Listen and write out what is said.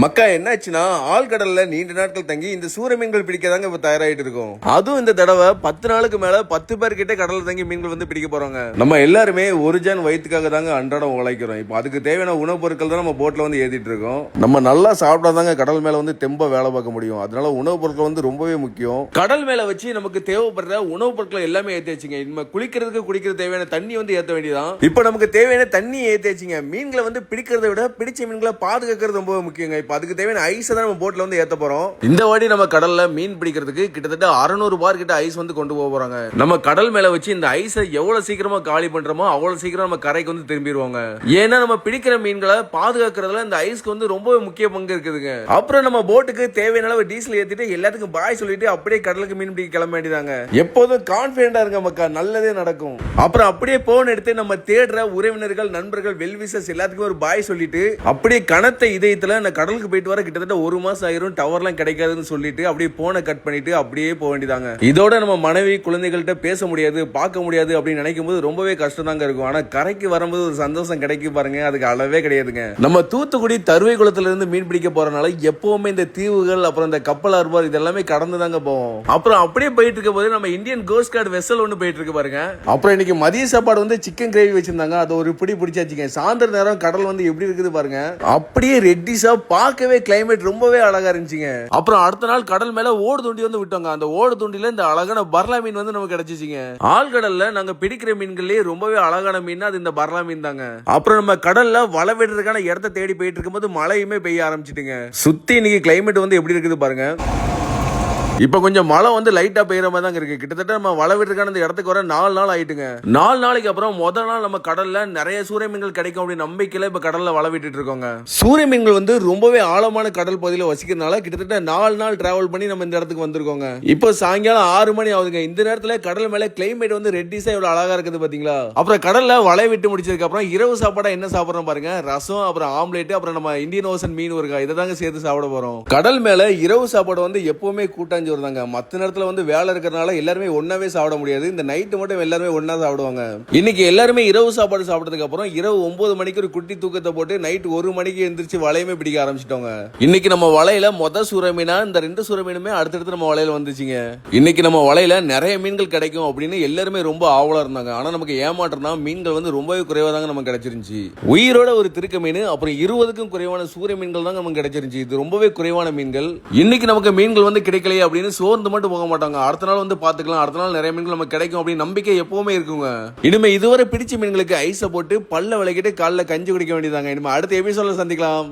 மக்கா என்னாச்சுன்னா ஆழ்கடல்ல நீண்ட நாட்கள் தங்கி இந்த சூர மீன்கள் பிடிக்கதாங்க இப்ப தயாராகிட்டு இருக்கும். அதுவும் இந்த தடவை 10 நாளுக்கு மேல 10 பேர் கிட்ட கடல்ல தங்கி மீன்கள் வந்து பிடிக்க போறாங்க. நம்ம எல்லாருமே ஒரு ஜான் வயிற்றுக்காக தாங்க அன்றாடம் உழைக்கிறோம். இப்போ அதுக்கு தேவையான உணவுப் பொருட்கள் தான் நம்ம போட்ல வந்து ஏத்திட்டு இருக்கோம். நம்ம நல்லா சாப்பிட்டாதாங்க கடல் மேல வந்து தெம்ப வேலை பார்க்க முடியும். அதனால உணவுப் பொருட்கள் வந்து ரொம்பவே முக்கியம். கடல் மேல வச்சு நமக்கு தேவைப்படுற உணவுப் பொருட்களை எல்லாமே ஏத்தி வச்சுங்க. நம்ம குளிக்கிறதுக்கு குடிக்கிற தேவையான தண்ணி வந்து ஏத்த வேண்டியதான். இப்போ நமக்கு தேவையான தண்ணி ஏத்தி வச்சுங்க. மீன்களை வந்து பிடிக்கிறத விட பிடிச்ச மீன்களை பாதுகாக்கிறது ரொம்ப முக்கியங்க. இப்போ அதுக்கு தேவையான ஐஸ் தான் நம்ம போட்ல வந்து ஏத்த போறோம். இந்த வாட்டி நம்ம கடல்ல மீன் பிடிக்கிறதுக்கு கிட்டத்தட்ட 600 பார் கிட்ட ஐஸ் வந்து கொண்டு போக போறாங்க. நம்ம கடல் மேல வச்சு இந்த ஐஸை எவ்வளவு சீக்கிரமா காலி பண்றோமோ அவ்வளவு சீக்கிரம் நம்ம கரைக்கு வந்து திரும்பிடுவாங்க. ஏன்னா நம்ம பிடிக்கிற மீன்களை பாதுகாக்கிறதுல இந்த ஐஸ்க்கு வந்து ரொம்ப முக்கிய பங்கு இருக்குதுங்க. அப்புறம் நம்ம போட்டுக்கு தேவையான அளவு டீசல் ஏத்திட்டு எல்லாத்துக்கும் பாய் சொல்லிட்டு அப்படியே கடலுக்கு மீன் பிடிக்க கிளம்ப வேண்டியதாங்க. எப்போதும் கான்பிடண்டா இருங்க மக்கா, நல்லதே நடக்கும். அப்புறம் அப்படியே போன் எடுத்து நம்ம தேடுற உறவினர்கள், நண்பர்கள், வெல்விசஸ் எல்லாத்துக்கும் ஒரு பாய் சொல்லிட்டு அப்படியே கனத்த இதயத்துல அந்த கடலுக்கு போயிட்டு வர கிட்டத்தட்ட 1 மாசம் ஆயிரும். டவர்லாம் கிடைக்காதுன்னு சொல்லிட்டு அப்படியே போனை கட் பண்ணிட்டு அப்படியே போக வேண்டியதாங்க. இதோட நம்ம மனைவி குழந்தைகள்கிட்ட பேச முடியாது, பார்க்க முடியாது அப்படின்னு நினைக்கும் போது ரொம்பவே கஷ்டம் தாங்க இருக்கும். ஆனா கரைக்கு வரும்போது ஒரு சந்தோஷம் கிடைக்கும் பாருங்க, அதுக்கு அளவே கிடையாதுங்க. நம்ம தூத்துக்குடி தருவை குளத்துல இருந்து மீன் பிடிக்க போறனால எப்பவுமே இந்த தீவுகள் அப்புறம் இந்த கப்பல் ஆர்பார் இதெல்லாமே கடந்து தாங்க போவோம். அப்புறம் அப்படியே போயிட்டு இருக்க போது நம்ம இந்தியன் கோஸ்ட் கார்டு வெசல் ஒன்று போயிட்டு இருக்கு பாருங்க. அப்புறம் இன்னைக்கு மதிய சாப்பாடு வந்து சிக்கன் கிரேவி வச்சிருந்தாங்க. அது ஒரு பிடி பிடிச்சாச்சுங்க. சாயந்தர நேரம் கடல் வந்து எப்படி இருக்குது பாருங்க, அப்படியே ரெட்டிஸா பார்க்கவே கிளைமேட் ரொம்பவே அழகா இருந்துச்சுங்க. அப்புறம் அடுத்த நாள் கடல் மேல ஓடு தூண்டி வந்து விட்டோங்க. அந்த ஓடு தூண்டில இந்த அழகான பர்லா மீன் வந்து நமக்கு கிடைச்சிச்சுங்க. ஆழ்கடல்ல நாங்க பிடிக்கிற மீன்களே ரொம்பவே அழகான மீன் அது இந்த பர்லா மீன் தாங்க. அப்புறம் நம்ம கடல்ல வலை விடுறதுக்கான இடத்த தேடி போயிட்டு இருக்கும்போது மழையுமே பெய்ய ஆரம்பிச்சிட்டுங்க. சுத்தி இன்னைக்கு கிளைமேட் வந்து எப்படி இருக்குது பாருங்க. இப்ப கொஞ்சம் மழை வந்து லைட்டா பெய்யற மாதிரி தான் இருக்கு. கிட்டத்தட்ட நம்ம வலை விட்டுருக்கான இந்த இடத்துக்கு வர 4 நாள் ஆயிட்டுங்க. 4 நாளைக்கு அப்புறம் முதல் நாள் நம்ம கடல்ல நிறைய சூரிய மீன்கள் கிடைக்கும் அப்படின்னு நம்பிக்கையில இப்ப கடல்ல வலை விட்டுட்டு இருக்கோங்க. சூரிய மீன்கள் வந்து ரொம்பவே ஆழமான கடல் பகுதியில் வசிக்கிறதுனால கிட்டத்தட்ட 4 நாள் டிராவல் பண்ணி நம்ம இந்த இடத்துக்கு வந்திருக்கோங்க. இப்போ சாயங்காலம் 6 மணி ஆகுதுங்க. இந்த நேரத்துல கடல் மேல கிளைமேட் வந்து ரெட்டிஸா இவ்வளவு அழகா இருக்குது பாத்தீங்களா. அப்புறம் கடல்ல வலை விட்டு முடிச்சதுக்கு அப்புறம் இரவு சாப்பாடா என்ன சாப்பிடுறோம் பாருங்க, ரசம், அப்புறம் ஆம்லேட், அப்புறம் நம்ம இந்தியன் ஓசன் மீன் ஊறுகாய் இதை தாங்க சேர்த்து சாப்பிட போறோம். கடல் மேல இரவு சாப்பாடு வந்து எப்பவுமே கூட்டாஞ்சோறு தாங்க. மற்ற நேரத்துல வந்து வேலை இருக்கிறதுனால எல்லாருமே ஒன்னாவே சாப்பிட முடியாது. இந்த நைட்டு மட்டும் எல்லாருமே ஒன்னா சாப்பிடுவாங்க. இன்னைக்கு எல்லாருமே இரவு சாப்பாடு சாப்பிட்டதுக்கு அப்புறம் இரவு 9 மணிக்கு ஒரு குட்டி தூக்கத்தை போட்டு நைட் 1 மணிக்கு எந்திரிச்சு வலையுமே பிடிக்க ஆரம்பிச்சிட்டோங்க. இன்னைக்கு நம்ம வலையில மொத சூர மீனா இந்த 2 சூர மீனுமே அடுத்தடுத்து நம்ம வலையில வந்துச்சுங்க. இன்னைக்கு நம்ம வலையில நிறைய மீன்கள் கிடைக்கும் அப்படின்னு எல்லாருமே ரொம்ப ஆவலா இருந்தாங்க. ஆனா நமக்கு ஏமாற்றம் தான், மீன்கள் வந்து ரொம்பவே குறைவா தாங்க நமக்கு கிடைச்சிருந்துச்சு. உயிரோட ஒரு திருக்க மீன், அப்புறம் 20க்கும் குறைவான சூரிய மீன்கள் தாங்க நமக்கு கிடைச்சிருந்துச்சு. இது ரொம்பவே குறைவான மீன்கள். இன்னைக்கு நமக்கு மீன்கள் வந்து கிடைக்கலையே அப்படின்னு சோர்ந்து மட்டும் போக மாட்டாங்க. அடுத்த நாள் வந்து பாத்துக்கலாம், அடுத்த நாள் நிறைய மீன்கள் நமக்கு கிடைக்கும் அப்படின்னு நம்பிக்கை எப்பவுமே இருக்குங்க. இனிமே இதுவரை பிடிச்ச மீன்களுக்கு ஐஸை போட்டு பல்ல விளக்கிட்டு காலைல கஞ்சி குடிக்க வேண்டியதாங்க. இனிமே அடுத்த எபிசோட்ல சந்திக்கலாம்.